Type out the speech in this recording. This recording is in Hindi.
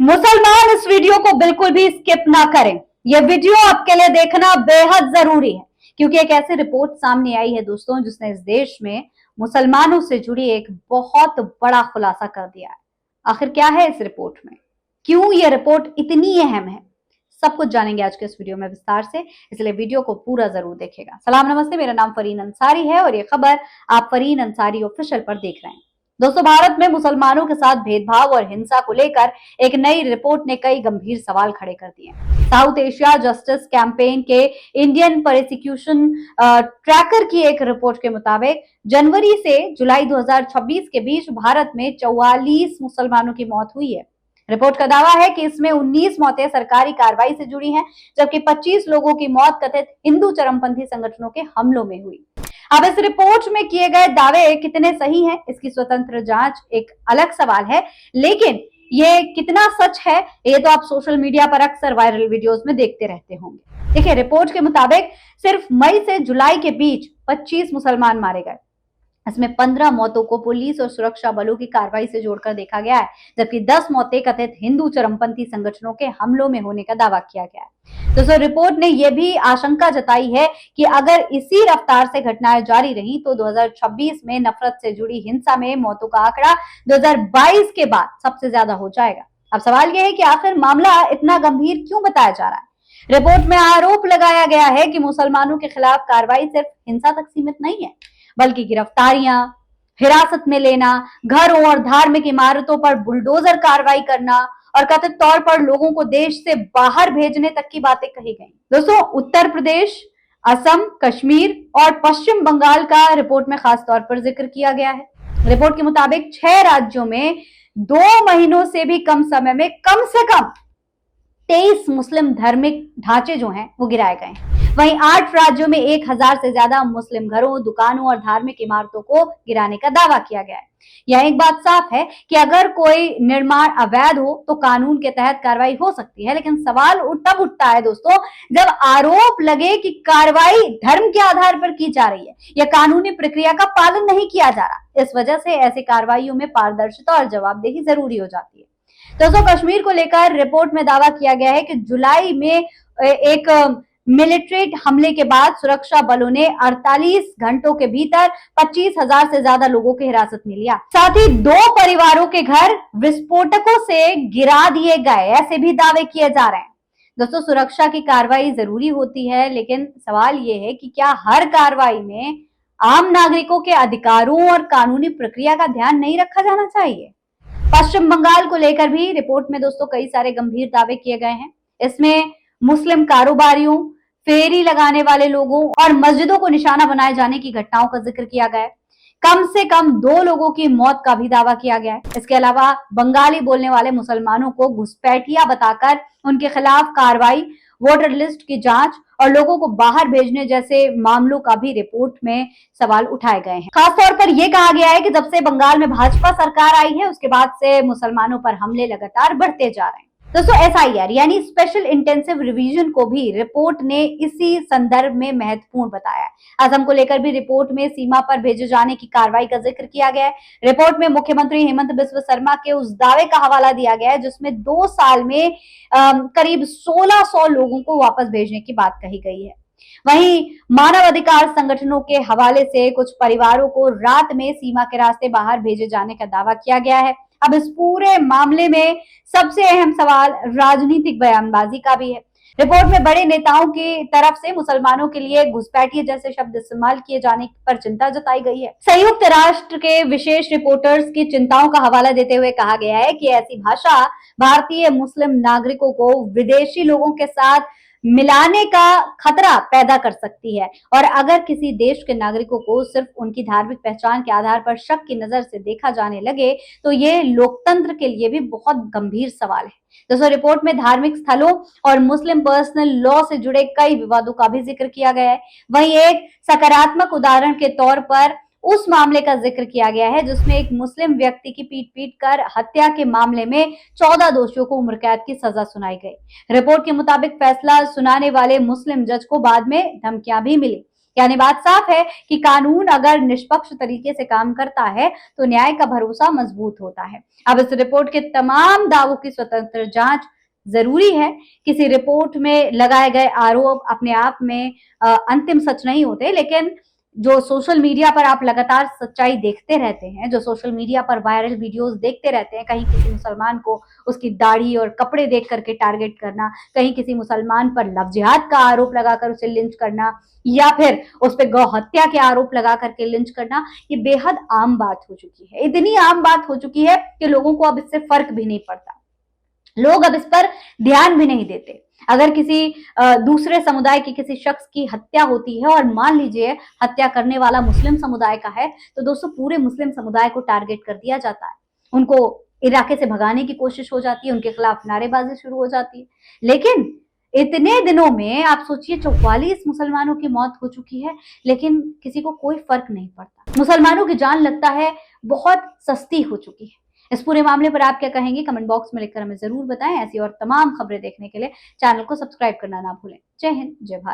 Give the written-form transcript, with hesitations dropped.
मुसलमान इस वीडियो को बिल्कुल भी स्किप ना करें। यह वीडियो आपके लिए देखना बेहद जरूरी है क्योंकि एक ऐसी रिपोर्ट सामने आई है दोस्तों जिसने इस देश में मुसलमानों से जुड़ी एक बहुत बड़ा खुलासा कर दिया है। आखिर क्या है इस रिपोर्ट में, क्यों यह रिपोर्ट इतनी अहम है, सब कुछ जानेंगे आज के इस वीडियो में विस्तार से, इसलिए वीडियो को पूरा जरूर देखिएगा। सलाम नमस्ते, मेरा नाम फरीन अंसारी है और ये खबर आप फरीन अंसारी ऑफिशियल पर देख रहे हैं। दोस्तों, भारत में मुसलमानों के साथ भेदभाव और हिंसा को लेकर एक नई रिपोर्ट ने कई गंभीर सवाल खड़े कर दिए। साउथ एशिया जस्टिस कैंपेन के इंडियन प्रोसिक्यूशन ट्रैकर की एक रिपोर्ट के मुताबिक जनवरी से जुलाई 2026 के बीच भारत में 44 मुसलमानों की मौत हुई है। रिपोर्ट का दावा है कि इसमें 19 मौतें सरकारी कार्रवाई से जुड़ी हैं, जबकि 25 लोगों की मौत कथित हिंदू चरमपंथी संगठनों के हमलों में हुई। अब इस रिपोर्ट में किए गए दावे कितने सही हैं, इसकी स्वतंत्र जांच एक अलग सवाल है, लेकिन ये कितना सच है ये तो आप सोशल मीडिया पर अक्सर वायरल वीडियोस में देखते रहते होंगे। देखिए, रिपोर्ट के मुताबिक सिर्फ मई से जुलाई के बीच 25 मुसलमान मारे गए। इसमें 15 मौतों को पुलिस और सुरक्षा बलों की कार्रवाई से जोड़कर देखा गया है, जबकि 10 मौतें कथित हिंदू चरमपंथी संगठनों के हमलों में होने का दावा किया गया है। दोस्तों, रिपोर्ट ने यह भी आशंका जताई है कि अगर इसी रफ्तार से घटनाएं जारी रही तो 2026 में नफरत से जुड़ी हिंसा में मौतों का आंकड़ा 2022 के बाद सबसे ज्यादा हो जाएगा। अब सवाल यह है कि आखिर मामला इतना गंभीर क्यों बताया जा रहा है। रिपोर्ट में आरोप लगाया गया है कि मुसलमानों के खिलाफ कार्रवाई सिर्फ हिंसा तक सीमित नहीं है, बल्कि गिरफ्तारियां, हिरासत में लेना, घरों और धार्मिक इमारतों पर बुलडोजर कार्रवाई करना और कथित तौर पर लोगों को देश से बाहर भेजने तक की बातें कही गई। दोस्तों, उत्तर प्रदेश, असम, कश्मीर और पश्चिम बंगाल का रिपोर्ट में खास तौर पर जिक्र किया गया है। रिपोर्ट के मुताबिक 6 राज्यों में 2 महीनों से भी कम समय में कम से कम 23 मुस्लिम धार्मिक ढांचे जो हैं वो गिराए गए हैं। वहीं 8 राज्यों में 1000 से ज्यादा मुस्लिम घरों, दुकानों और धार्मिक इमारतों को गिराने का दावा किया गया है। यह एक बात साफ है कि अगर कोई निर्माण अवैध हो तो कानून के तहत कार्रवाई हो सकती है, लेकिन सवाल तब उठता है दोस्तों जब आरोप लगे कि कार्रवाई धर्म के आधार पर की जा रही है या कानूनी प्रक्रिया का पालन नहीं किया जा रहा। इस वजह से ऐसी कार्रवाइयों में पारदर्शिता और जवाबदेही जरूरी हो जाती है। दोस्तों, कश्मीर को लेकर रिपोर्ट में दावा किया गया है कि जुलाई में एक मिलिट्री हमले के बाद सुरक्षा बलों ने 48 घंटों के भीतर 25,000 से ज्यादा लोगों की हिरासत में लिया। साथ ही 2 परिवारों के घर विस्फोटकों से गिरा दिए गए, ऐसे भी दावे किए जा रहे हैं। दोस्तों, सुरक्षा की कार्रवाई जरूरी होती है, लेकिन सवाल यह है कि क्या हर कार्रवाई में आम नागरिकों के अधिकारों और कानूनी प्रक्रिया का ध्यान नहीं रखा जाना चाहिए। पश्चिम बंगाल को लेकर भी रिपोर्ट में दोस्तों कई सारे गंभीर दावे किए गए हैं। इसमें मुस्लिम कारोबारियों, फेरी लगाने वाले लोगों और मस्जिदों को निशाना बनाए जाने की घटनाओं का जिक्र किया गया है। कम से कम 2 लोगों की मौत का भी दावा किया गया है। इसके अलावा बंगाली बोलने वाले मुसलमानों को घुसपैठिया बताकर उनके खिलाफ कार्रवाई, वोटर लिस्ट की जांच और लोगों को बाहर भेजने जैसे मामलों का भी रिपोर्ट में सवाल उठाए गए हैं। खासतौर पर यह कहा गया है कि जब से बंगाल में भाजपा सरकार आई है उसके बाद से मुसलमानों पर हमले लगातार बढ़ते जा रहे हैं। दोस्तों, एसआईआर यानी स्पेशल इंटेंसिव रिवीजन को भी रिपोर्ट ने इसी संदर्भ में महत्वपूर्ण बताया है। असम को लेकर भी रिपोर्ट में सीमा पर भेजे जाने की कार्रवाई का जिक्र किया गया है। रिपोर्ट में मुख्यमंत्री हेमंत बिस्वा शर्मा के उस दावे का हवाला दिया गया है जिसमें 2 साल में करीब 1600 लोगों को वापस भेजने की बात कही गई है। वहीं मानव अधिकार संगठनों के हवाले से कुछ परिवारों को रात में सीमा के रास्ते बाहर भेजे जाने का दावा किया गया है। अब इस पूरे मामले में सबसे अहम सवाल राजनीतिक बयानबाजी का भी है। रिपोर्ट में बड़े नेताओं की तरफ से मुसलमानों के लिए घुसपैठिए जैसे शब्द इस्तेमाल किए जाने पर चिंता जताई गई है। संयुक्त राष्ट्र के विशेष रिपोर्टर्स की चिंताओं का हवाला देते हुए कहा गया है कि ऐसी भाषा भारतीय मुस्लिम नागरिकों को विदेशी लोगों के साथ मिलाने का खतरा पैदा कर सकती है और अगर किसी देश के नागरिकों को सिर्फ उनकी धार्मिक पहचान के आधार पर शक की नजर से देखा जाने लगे तो ये लोकतंत्र के लिए भी बहुत गंभीर सवाल है। दोस्तों, रिपोर्ट में धार्मिक स्थलों और मुस्लिम पर्सनल लॉ से जुड़े कई विवादों का भी जिक्र किया गया है। वहीं एक सकारात्मक उदाहरण के तौर पर उस मामले का जिक्र किया गया है जिसमें एक मुस्लिम व्यक्ति की पीट कर हत्या के मामले में 14 दोषियों को उम्र कैद की सजा सुनाई गई। रिपोर्ट के मुताबिक फैसला सुनाने वाले मुस्लिम जज को बाद में धमकियां भी मिली। यानी बात साफ है कि कानून अगर निष्पक्ष तरीके से काम करता है तो न्याय का भरोसा मजबूत होता है। अब इस रिपोर्ट के तमाम दावों की स्वतंत्र जांच जरूरी है। किसी रिपोर्ट में लगाए गए आरोप अपने आप में अंतिम सच नहीं होते, लेकिन जो सोशल मीडिया पर आप लगातार सच्चाई देखते रहते हैं, जो सोशल मीडिया पर वायरल वीडियोस देखते रहते हैं, कहीं किसी मुसलमान को उसकी दाढ़ी और कपड़े देख करके टारगेट करना, कहीं किसी मुसलमान पर लव जिहाद का आरोप लगाकर उसे लिंच करना, या फिर उस पर गौ हत्या के आरोप लगा करके लिंच करना, ये बेहद आम बात हो चुकी है। इतनी आम बात हो चुकी है कि लोगों को अब इससे फर्क भी नहीं पड़ता, लोग अब इस पर ध्यान भी नहीं देते। अगर किसी दूसरे समुदाय के किसी शख्स की हत्या होती है और मान लीजिए हत्या करने वाला मुस्लिम समुदाय का है, तो दोस्तों पूरे मुस्लिम समुदाय को टारगेट कर दिया जाता है, उनको इलाके से भगाने की कोशिश हो जाती है, उनके खिलाफ नारेबाजी शुरू हो जाती है। लेकिन इतने दिनों में आप सोचिए 44 मुसलमानों की मौत हो चुकी है, लेकिन किसी को कोई फर्क नहीं पड़ता। मुसलमानों की जान लगता है बहुत सस्ती हो चुकी है। इस पूरे मामले पर आप क्या कहेंगे, कमेंट बॉक्स में लिखकर हमें जरूर बताएं। ऐसी और तमाम खबरें देखने के लिए चैनल को सब्सक्राइब करना ना भूलें। जय हिंद, जय भारत।